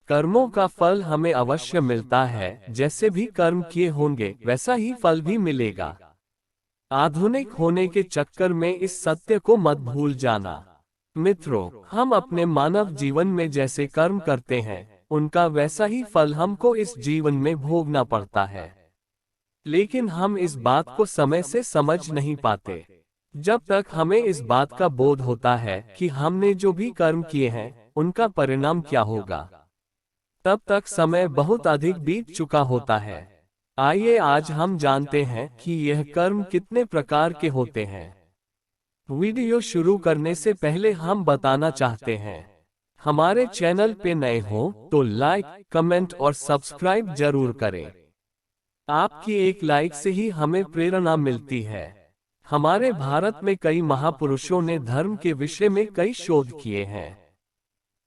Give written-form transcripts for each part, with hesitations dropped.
कर्मों का फल हमें अवश्य मिलता है, जैसे भी कर्म किए होंगे वैसा ही फल भी मिलेगा। आधुनिक होने के चक्कर में इस सत्य को मत भूल जाना। मित्रों, हम अपने मानव जीवन में जैसे कर्म करते हैं, उनका वैसा ही फल हमको इस जीवन में भोगना पड़ता है। लेकिन हम इस बात को समय से समझ नहीं पाते। जब तक हमें इस बात का बोध होता है कि हमने जो भी कर्म किए हैं, उनका परिणाम क्या होगा, तब तक समय बहुत अधिक बीत चुका होता है। आइए आज हम जानते हैं कि यह कर्म कितने प्रकार के होते हैं। वीडियो शुरू करने से पहले हम बताना चाहते हैं, हमारे चैनल पे नए हो तो लाइक, कमेंट और सब्सक्राइब जरूर करें। आपकी एक लाइक से ही हमें प्रेरणा मिलती है। हमारे भारत में कई महापुरुषों ने धर्म के विषय में कई शोध किए हैं।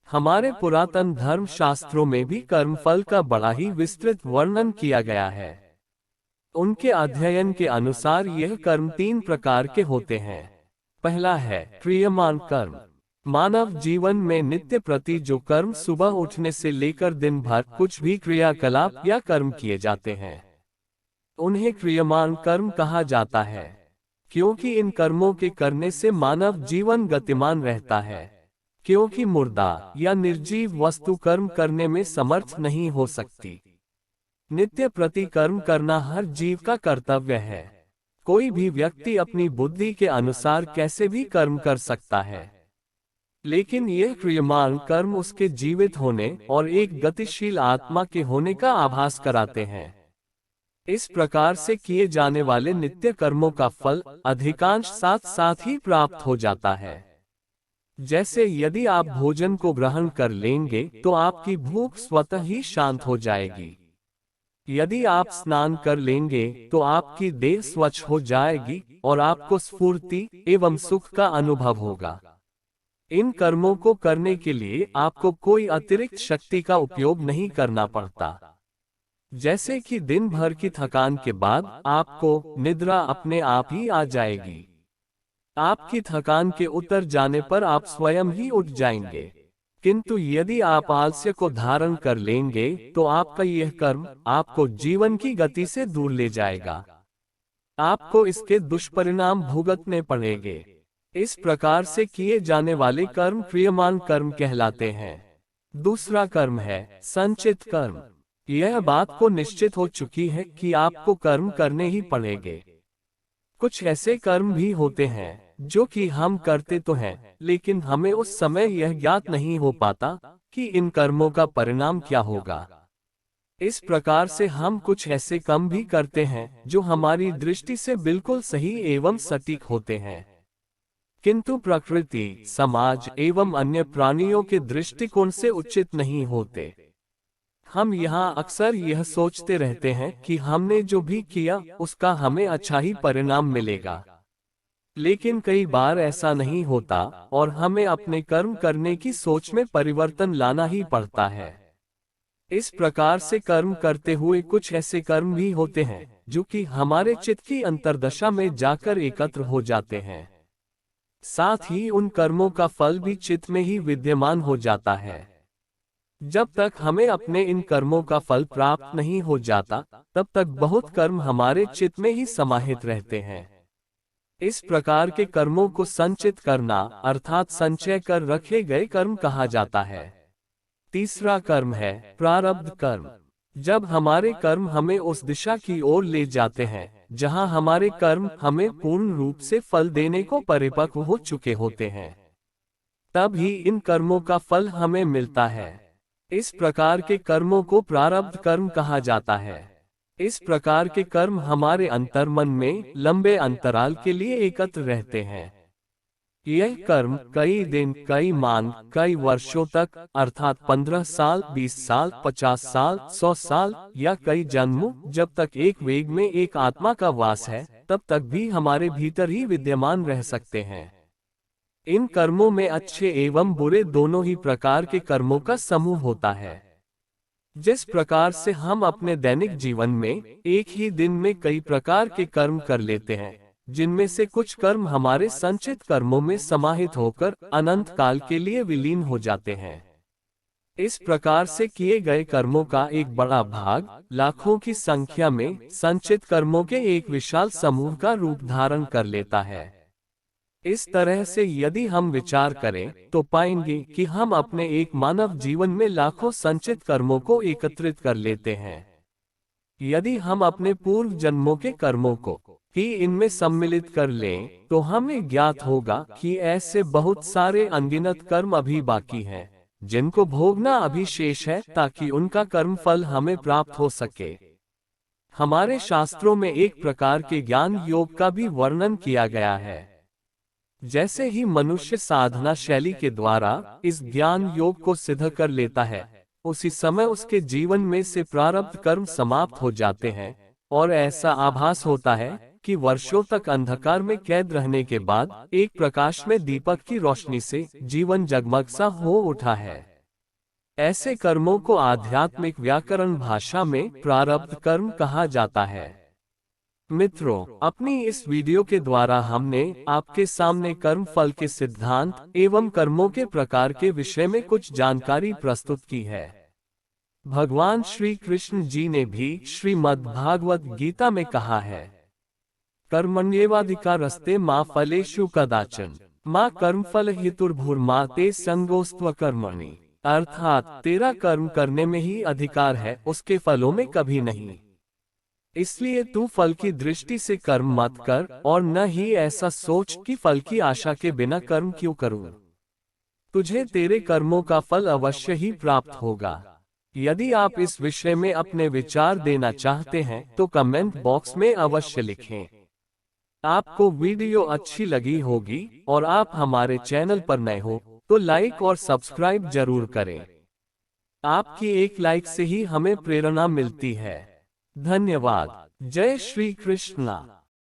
हमारे पुरातन धर्म शास्त्रों में भी कर्मफल का बड़ा ही विस्तृत वर्णन किया गया है। उनके अध्ययन के अनुसार यह कर्म 3 प्रकार के होते हैं। पहला है क्रियमान कर्म। मानव जीवन में नित्य प्रति जो कर्म सुबह उठने से लेकर दिन भर कुछ भी क्रियाकलाप या कर्म किए जाते हैं, उन्हें क्रियमान कर्म कहा जाता है, क्योंकि इन कर्मों के करने से मानव जीवन गतिमान रहता है। क्योंकि मुर्दा या निर्जीव वस्तु कर्म करने में समर्थ नहीं हो सकती। नित्य प्रति कर्म करना हर जीव का कर्तव्य है। कोई भी व्यक्ति अपनी बुद्धि के अनुसार कैसे भी कर्म कर सकता है, लेकिन यह क्रियमान कर्म उसके जीवित होने और एक गतिशील आत्मा के होने का आभास कराते हैं। इस प्रकार से किए जाने वाले नित्य कर्मों का फल अधिकांश साथ साथ ही प्राप्त हो जाता है। जैसे यदि आप भोजन को ग्रहण कर लेंगे तो आपकी भूख स्वतः ही शांत हो जाएगी। यदि आप स्नान कर लेंगे तो आपकी देह स्वच्छ हो जाएगी और आपको स्फूर्ति एवं सुख का अनुभव होगा। इन कर्मों को करने के लिए आपको कोई अतिरिक्त शक्ति का उपयोग नहीं करना पड़ता। जैसे कि दिन भर की थकान के बाद आपको निद्रा अपने आप ही आ जाएगी। आपकी थकान के उतर जाने पर आप स्वयं ही उठ जाएंगे। किंतु यदि आप आलस्य को धारण कर लेंगे तो आपका यह कर्म आपको जीवन की गति से दूर ले जाएगा। आपको इसके दुष्परिणाम भुगतने पड़ेंगे। इस प्रकार से किए जाने वाले कर्म क्रियमान कर्म कहलाते हैं। दूसरा कर्म है संचित कर्म। यह बात को निश्चित हो चुकी है कि आपको कर्म करने ही पड़ेंगे। कुछ ऐसे कर्म भी होते हैं जो कि हम करते तो हैं, लेकिन हमें उस समय यह ज्ञात नहीं हो पाता कि इन कर्मों का परिणाम क्या होगा। इस प्रकार से हम कुछ ऐसे कर्म भी करते हैं जो हमारी दृष्टि से बिल्कुल सही एवं सटीक होते हैं, किंतु प्रकृति, समाज एवं अन्य प्राणियों के दृष्टिकोण से उचित नहीं होते। हम यहाँ अक्सर यह सोचते रहते हैं कि हमने जो भी किया उसका हमें अच्छा ही परिणाम मिलेगा, लेकिन कई बार ऐसा नहीं होता और हमें अपने कर्म करने की सोच में परिवर्तन लाना ही पड़ता है। इस प्रकार से कर्म करते हुए कुछ ऐसे कर्म भी होते हैं जो कि हमारे चित्त की अंतर्दशा में जाकर एकत्र हो जाते हैं। साथ ही उन कर्मों का फल भी चित्त में ही विद्यमान हो जाता है। जब तक हमें अपने इन कर्मों का फल प्राप्त नहीं हो जाता, तब तक बहुत कर्म हमारे चित्त में ही समाहित रहते हैं। इस प्रकार के कर्मों को संचित करना अर्थात संचय कर रखे गए कर्म कहा जाता है। तीसरा कर्म है प्रारब्ध कर्म। जब हमारे कर्म हमें उस दिशा की ओर ले जाते हैं जहां हमारे कर्म हमें पूर्ण रूप से फल देने को परिपक्व हो चुके होते हैं, तब ही इन कर्मों का फल हमें मिलता है। इस प्रकार के कर्मों को प्रारब्ध कर्म कहा जाता है। इस प्रकार के कर्म हमारे अंतर्मन में लंबे अंतराल के लिए एकत्र रहते हैं। यह कर्म कई दिन, कई माह, कई वर्षों तक अर्थात 15 साल, 20 साल, 50 साल, 100 साल या कई जन्मों, जब तक एक वेग में एक आत्मा का वास है, तब तक भी हमारे भीतर ही विद्यमान रह सकते हैं। इन कर्मों में अच्छे एवं बुरे दोनों ही प्रकार के कर्मों का समूह होता है। जिस प्रकार से हम अपने दैनिक जीवन में एक ही दिन में कई प्रकार के कर्म कर लेते हैं, जिनमें से कुछ कर्म हमारे संचित कर्मों में समाहित होकर अनंत काल के लिए विलीन हो जाते हैं। इस प्रकार से किए गए कर्मों का एक बड़ा भाग, लाखों की संख्या में संचित कर्मों के एक विशाल समूह का रूप धारण कर लेता है। इस तरह से यदि हम विचार करें तो पाएंगे कि हम अपने एक मानव जीवन में लाखों संचित कर्मों को एकत्रित कर लेते हैं। यदि हम अपने पूर्व जन्मों के कर्मों को ही इनमें सम्मिलित कर लें, तो हमें ज्ञात होगा कि ऐसे बहुत सारे अनगिनत कर्म अभी बाकी हैं, जिनको भोगना अभी शेष है, ताकि उनका कर्म फल हमें प्राप्त हो सके। हमारे शास्त्रों में एक प्रकार के ज्ञान योग का भी वर्णन किया गया है। जैसे ही मनुष्य साधना शैली के द्वारा इस ज्ञान योग को सिद्ध कर लेता है, उसी समय उसके जीवन में से प्रारब्ध कर्म समाप्त हो जाते हैं, और ऐसा आभास होता है कि वर्षों तक अंधकार में कैद रहने के बाद एक प्रकाश में दीपक की रोशनी से जीवन जगमग सा हो उठा है। ऐसे कर्मों को आध्यात्मिक व्याकरण भाषा में प्रारब्ध कर्म कहा जाता है। मित्रों, अपनी इस वीडियो के द्वारा हमने आपके सामने कर्म फल के सिद्धांत एवं कर्मों के प्रकार के विषय में कुछ जानकारी प्रस्तुत की है। भगवान श्री कृष्ण जी ने भी श्रीमद् भागवत गीता में कहा है, कर्मण्येवाधिकारस्ते मा फलेषु कदाचन मा कर्मफल हेतुर्भुर्मा ते संगोस्त्व कर्मणि। अर्थात तेरा कर्म करने में ही अधिकार है, उसके फलों में कभी नहीं। इसलिए तू फल की दृष्टि से कर्म मत कर, और न ही ऐसा सोच कि फल की आशा के बिना कर्म क्यों करूं। तुझे तेरे कर्मों का फल अवश्य ही प्राप्त होगा। यदि आप इस विषय में अपने विचार देना चाहते हैं तो कमेंट बॉक्स में अवश्य लिखें। आपको वीडियो अच्छी लगी होगी और आप हमारे चैनल पर नए हो तो लाइक और सब्सक्राइब जरूर करें। आपकी एक लाइक से ही हमें प्रेरणा मिलती है। धन्यवाद। जय श्री कृष्णा।